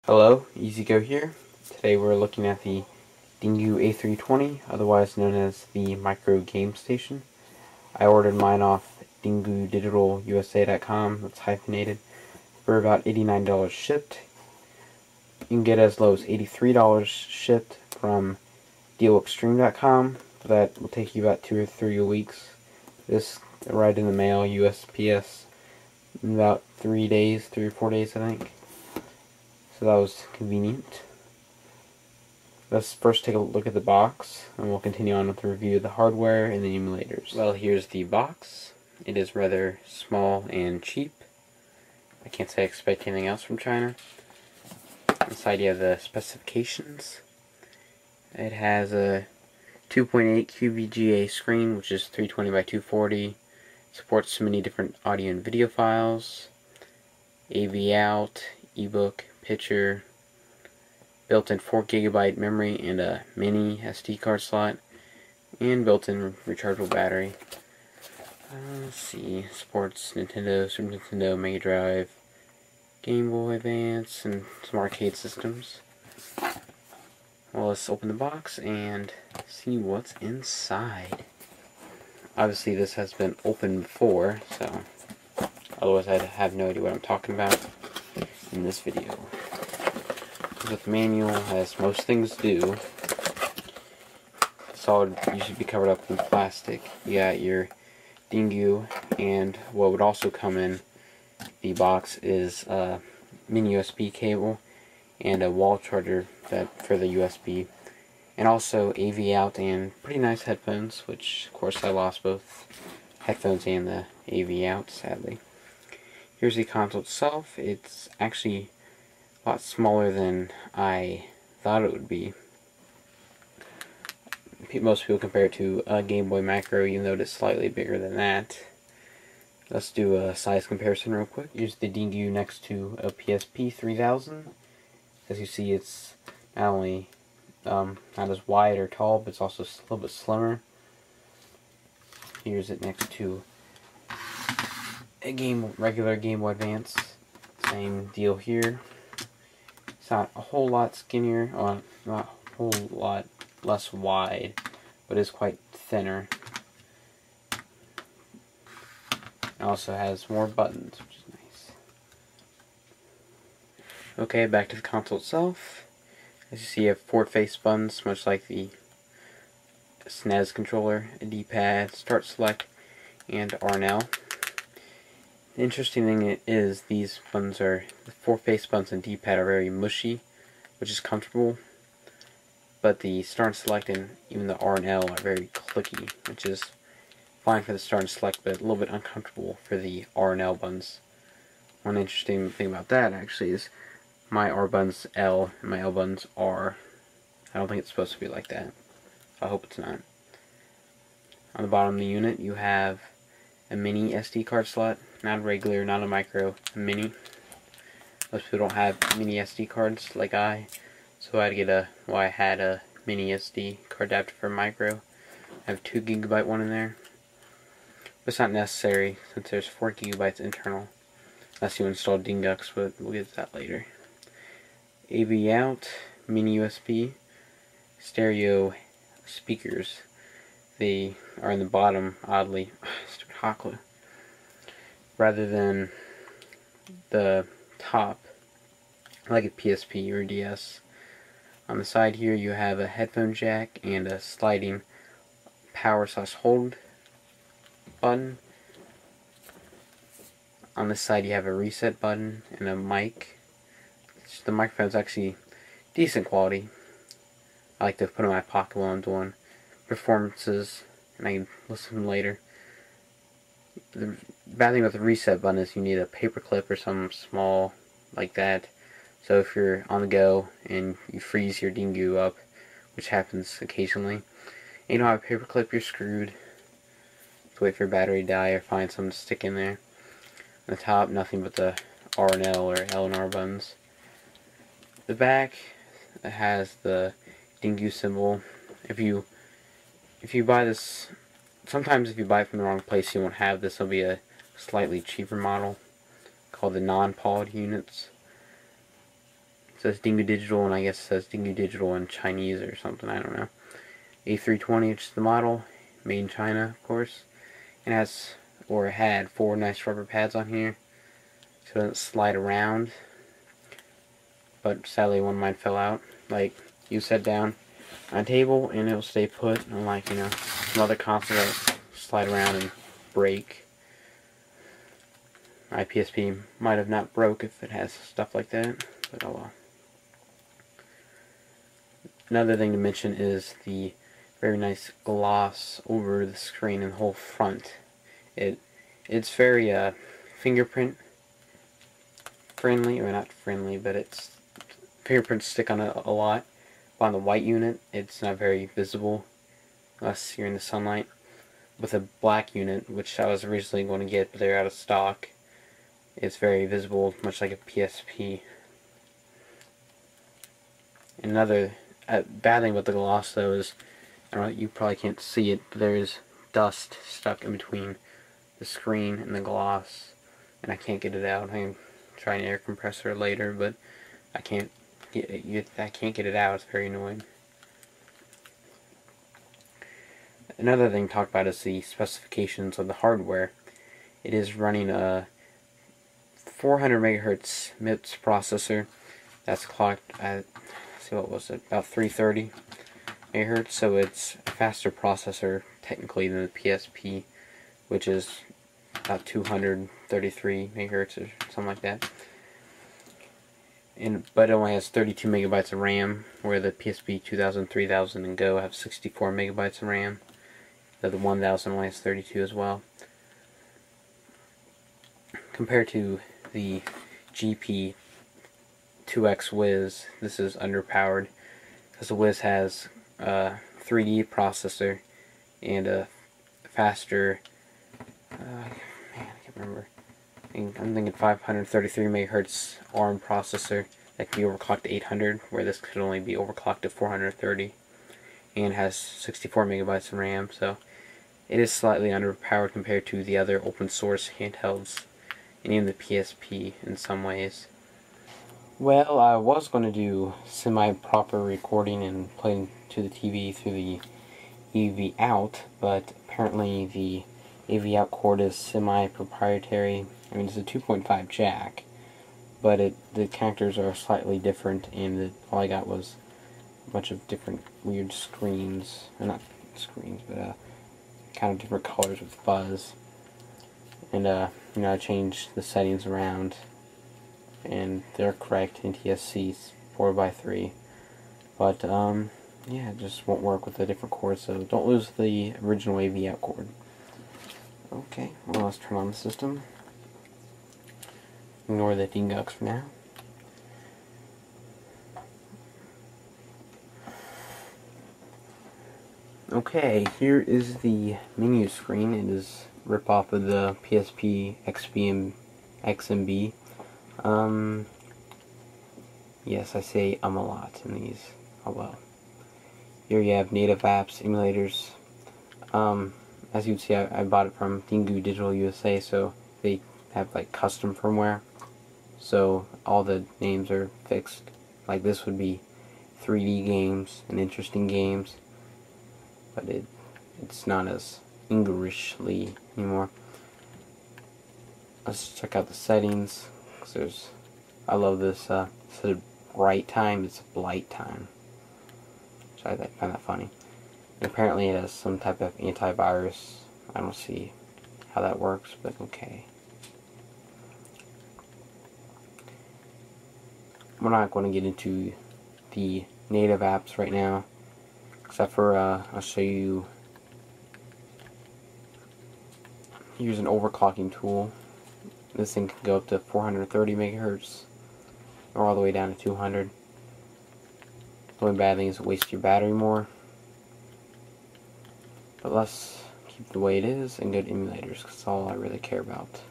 Hello, EasyGo here. Today we're looking at the Dingoo A320, otherwise known as the micro game station. I ordered mine off DingooDigitalUSA.com, that's hyphenated, for about $89 shipped. You can get as low as $83 shipped from DealExtreme.com. That will take you about 2 or 3 weeks. This arrived in the mail, USPS, in about 3 or 4 days, I think. So that was convenient. Let's first take a look at the box, and we'll continue on with the review of the hardware and the emulators. Well, here's the box. It is rather small and cheap. I can't say I expect anything else from China. Inside you have the specifications. It has a 2.8 QVGA screen, which is 320 by 240. Supports many different audio and video files. AV out, ebook, picture, built-in 4GB memory and a mini SD card slot, and built-in rechargeable battery. Let's see, supports Nintendo, Super Nintendo, Mega Drive, Game Boy Advance, and some arcade systems. Well, let's open the box and see what's inside. Obviously this has been opened before, so otherwise I'd have no idea what I'm talking about in this video. With the manual, as most things do, solid usually be covered up in plastic. You got your Dingoo, and what would also come in the box is a mini USB cable and a wall charger for the USB, and also AV out and pretty nice headphones, which of course I lost both headphones and the AV out, sadly. Here's the console itself. It's actually a lot smaller than I thought it would be. Most people compare it to a Game Boy Micro, even though it is slightly bigger than that. Let's do a size comparison real quick. Here's the Dingoo next to a PSP 3000. As you see, it's not only not as wide or tall, but it's also a little bit slimmer. Here's it next to a regular Game Boy Advance. Same deal here. It's not a whole lot skinnier, or not a whole lot less wide, but it's quite thinner. It also has more buttons, which is nice. Okay, back to the console itself. As you see, you have 4 face buttons, much like the SNES controller, a D-pad, start, select, and R&L. The interesting thing is these buttons the 4 face buttons and D-pad are very mushy, which is comfortable, but the start and select and even the R and L are very clicky, which is fine for the start and select, but a little bit uncomfortable for the R and L buttons. One interesting thing about that actually is my R button's L and my L button's R. I don't think it's supposed to be like that. I hope it's not. On the bottom of the unit you have a mini SD card slot, not a regular, not a micro, a mini. Most people don't have mini SD cards like I, so I had a mini SD card adapter for micro. I have 2GB one in there. But it's not necessary since there's 4GB internal, unless you install Dingux, but we'll get to that later. AV out, mini USB, stereo speakers. They are in the bottom, oddly. Stupid hot glue. Rather than the top, like a PSP or DS. On the side here you have a headphone jack and a sliding power/hold button. On this side you have a reset button and a mic. The microphone's actually decent quality. I like to put it in my pocket while I'm doing performances, and I can listen to them later. The bad thing with the reset button is you need a paper clip or something small like that. So if you're on the go and you freeze your Dingoo up, which happens occasionally, and you don't have a paper clip, you're screwed. To wait for your battery to die or find something to stick in there. On the top, nothing but the R and L or L and R buttons. The back has the Dingoo symbol. If you buy this, sometimes if you buy it from the wrong place, you won't have this. It'll be a slightly cheaper model called the non-pod units. says Dingoo Digital, and I guess it says Dingoo Digital in Chinese or something, I don't know. A320, which is the model, made in China, of course. It has, or had, 4 nice rubber pads on here, so it doesn't slide around. But sadly, one might fell out. Like, you set down on a table and it'll stay put, unlike, some other consoles that slide around and break. My PSP might have not broke if it has stuff like that, but oh well. Another thing to mention is the very nice gloss over the screen and the whole front. It's very fingerprint friendly, or not friendly, but it's fingerprints stick on it a lot. But on the white unit, it's not very visible unless you're in the sunlight. With a black unit, which I was originally going to get, but they're out of stock, it's very visible, much like a PSP. Another bad thing about the gloss, though, is, I don't know, you probably can't see it, but there's dust stuck in between the screen and the gloss, and I can't get it out. I can try an air compressor later, but I can't get it out. It's very annoying. Another thing to talk about is the specifications of the hardware. It is running a 400 megahertz MIPS processor that's clocked at, what was it, about 330 megahertz, so it's a faster processor technically than the PSP, which is about 233 megahertz or something like that. But it only has 32 megabytes of RAM, where the PSP 2000, 3000, and Go have 64 megabytes of RAM. The 1000 only has 32 as well. Compared to the GP 2X Wiz, this is underpowered, because the Wiz has a 3D processor and a faster, man, I can't remember, I'm thinking 533 megahertz ARM processor that can be overclocked to 800, where this could only be overclocked to 430, and has 64 megabytes of RAM, so it is slightly underpowered compared to the other open source handhelds, and even the PSP in some ways. Well, I was going to do semi-proper recording and playing to the TV through the AV out, but apparently the AV out cord is semi-proprietary. I mean, it's a 2.5 jack, but the connectors are slightly different, and all I got was a bunch of different weird screens, or not screens, but kind of different colors with fuzz. And I changed the settings around, and they're correct NTSC 4x3, but yeah, it just won't work with the different cords, so don't lose the original AV out cord. Okay, well, let's turn on the system. Ignore the dingucks for now. Okay, here is the menu screen. It is rip off of the PSP XMB. Yes, I say a lot in these. Oh well. Here you have native apps, emulators. As you can see, I bought it from Dingoo Digital USA, so they have like custom firmware. So all the names are fixed. Like this would be 3D games and interesting games, but it's not as Englishly anymore. Let's check out the settings. Cause I love this. Instead of bright time, it's blight time. So I find that funny. And apparently it has some type of antivirus. I don't see how that works, but okay. We're not going to get into the native apps right now, except for I'll show you. Here's an overclocking tool. This thing can go up to 430 megahertz, or all the way down to 200. The only bad thing is it wastes your battery more. But let's keep the way it is and go to emulators, because that's all I really care about.